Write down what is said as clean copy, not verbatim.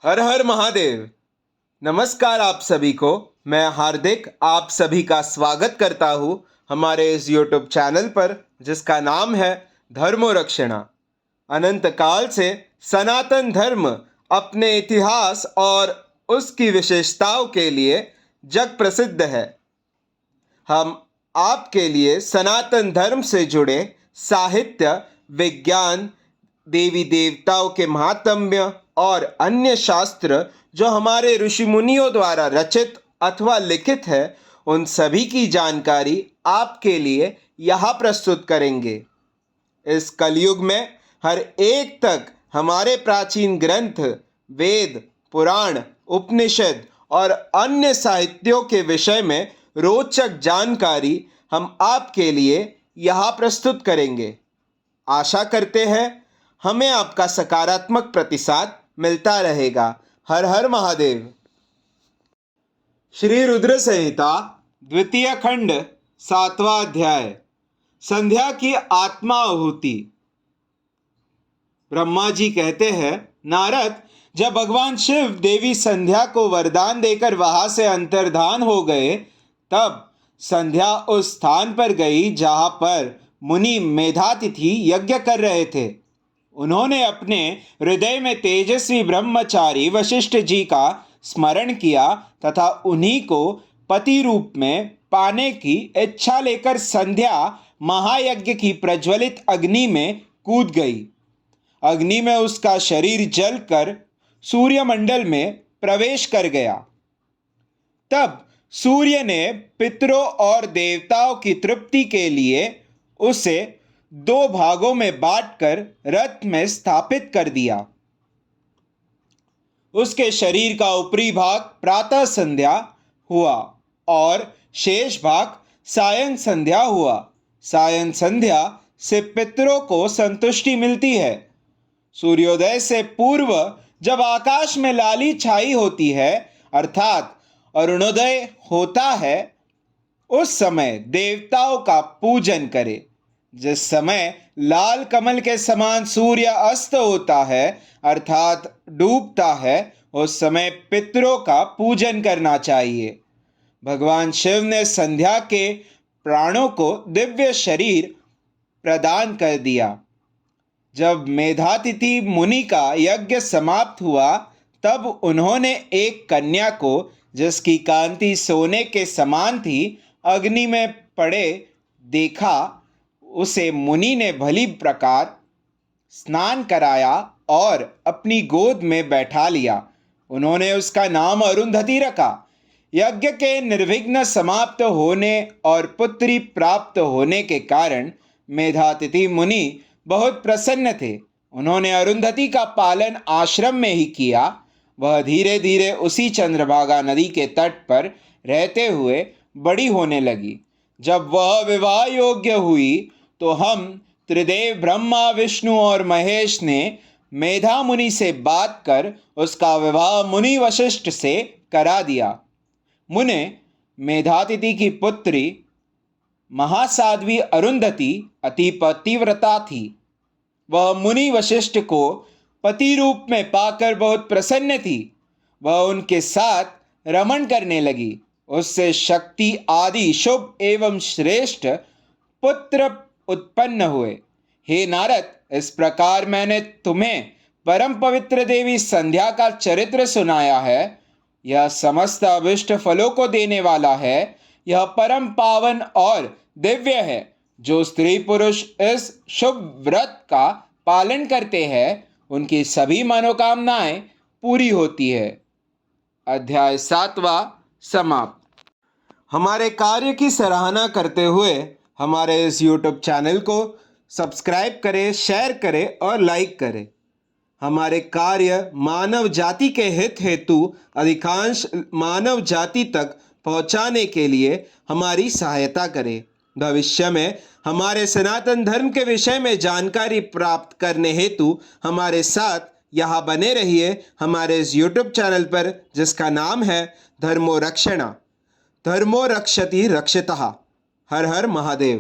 हर हर महादेव। नमस्कार आप सभी को। मैं हार्दिक आप सभी का स्वागत करता हूँ हमारे इस YouTube चैनल पर जिसका नाम है धर्मोरक्षणा। अनंत काल से सनातन धर्म अपने इतिहास और उसकी विशेषताओं के लिए जग प्रसिद्ध है। हम आपके लिए सनातन धर्म से जुड़े साहित्य, विज्ञान, देवी देवताओं के महात्म्य और अन्य शास्त्र जो हमारे ऋषि मुनियों द्वारा रचित अथवा लिखित है, उन सभी की जानकारी आपके लिए यहाँ प्रस्तुत करेंगे। इस कलयुग में हर एक तक हमारे प्राचीन ग्रंथ, वेद, पुराण, उपनिषद और अन्य साहित्यों के विषय में रोचक जानकारी हम आपके लिए यहाँ प्रस्तुत करेंगे। आशा करते हैं हमें आपका सकारात्मक प्रतिसाद मिलता रहेगा। हर हर महादेव। श्री रुद्र संहिता द्वितीय खंड 7वां अध्याय, संध्या की आत्मा आहुति। ब्रह्मा जी कहते हैं, नारद, जब भगवान शिव देवी संध्या को वरदान देकर वहां से अंतर्धान हो गए, तब संध्या उस स्थान पर गई जहां पर मुनि मेधातिथि यज्ञ कर रहे थे। उन्होंने अपने हृदय में तेजस्वी ब्रह्मचारी वशिष्ठ जी का स्मरण किया तथा उन्हीं को पति रूप में पाने की इच्छा लेकर संध्या महायज्ञ की प्रज्वलित अग्नि में कूद गई। अग्नि में उसका शरीर जलकर सूर्यमंडल में प्रवेश कर गया। तब सूर्य ने पितरों और देवताओं की तृप्ति के लिए उसे 2 भागों में बांटकर रथ में स्थापित कर दिया। उसके शरीर का ऊपरी भाग प्रातः संध्या हुआ और शेष भाग सायं संध्या हुआ। सायं संध्या से पितरों को संतुष्टि मिलती है। सूर्योदय से पूर्व जब आकाश में लाली छाई होती है अर्थात अरुणोदय होता है, उस समय देवताओं का पूजन करें। जिस समय लाल कमल के समान सूर्य अस्त होता है अर्थात डूबता है, उस समय पितरों का पूजन करना चाहिए। भगवान शिव ने संध्या के प्राणों को दिव्य शरीर प्रदान कर दिया। जब मेधातिथि मुनि का यज्ञ समाप्त हुआ, तब उन्होंने एक कन्या को, जिसकी कांति सोने के समान थी, अग्नि में पड़े देखा। उसे मुनि ने भली प्रकार स्नान कराया और अपनी गोद में बैठा लिया। उन्होंने उसका नाम अरुंधति रखा। यज्ञ के निर्विघ्न समाप्त होने और पुत्री प्राप्त होने के कारण मेधातिथि मुनि बहुत प्रसन्न थे। उन्होंने अरुंधति का पालन आश्रम में ही किया। वह धीरे धीरे उसी चंद्रभागा नदी के तट पर रहते हुए बड़ी होने लगी। जब वह विवाह योग्य हुई तो हम त्रिदेव ब्रह्मा, विष्णु और महेश ने मेधा मुनि से बात कर उसका विवाह मुनि वशिष्ठ से करा दिया। मुने मेधातिथि की पुत्री महासाध्वी अरुंधति अति पतिव्रता थी। वह मुनि वशिष्ठ को पति रूप में पाकर बहुत प्रसन्न थी। वह उनके साथ रमण करने लगी। उससे शक्ति आदि शुभ एवं श्रेष्ठ पुत्र उत्पन्न हुए। हे नारद, इस प्रकार मैंने तुम्हें परम पवित्र देवी संध्या का चरित्र सुनाया है। यह समस्त अभिष्ट फलों को देने वाला है। यह परम पावन और दिव्य है। जो स्त्री पुरुष इस शुभ व्रत का पालन करते हैं, उनकी सभी मनोकामनाएं पूरी होती है। अध्याय 7वां समाप्त। हमारे कार्य की सराहना करते हुए हमारे इस YouTube चैनल को सब्सक्राइब करें, शेयर करें और लाइक करें। हमारे कार्य मानव जाति के हित हेतु अधिकांश मानव जाति तक पहुंचाने के लिए हमारी सहायता करें। भविष्य में हमारे सनातन धर्म के विषय में जानकारी प्राप्त करने हेतु हमारे साथ यहाँ बने रहिए हमारे इस YouTube चैनल पर जिसका नाम है धर्मोरक्षणा। धर्मो रक्षति रक्षितः। हर हर महादेव।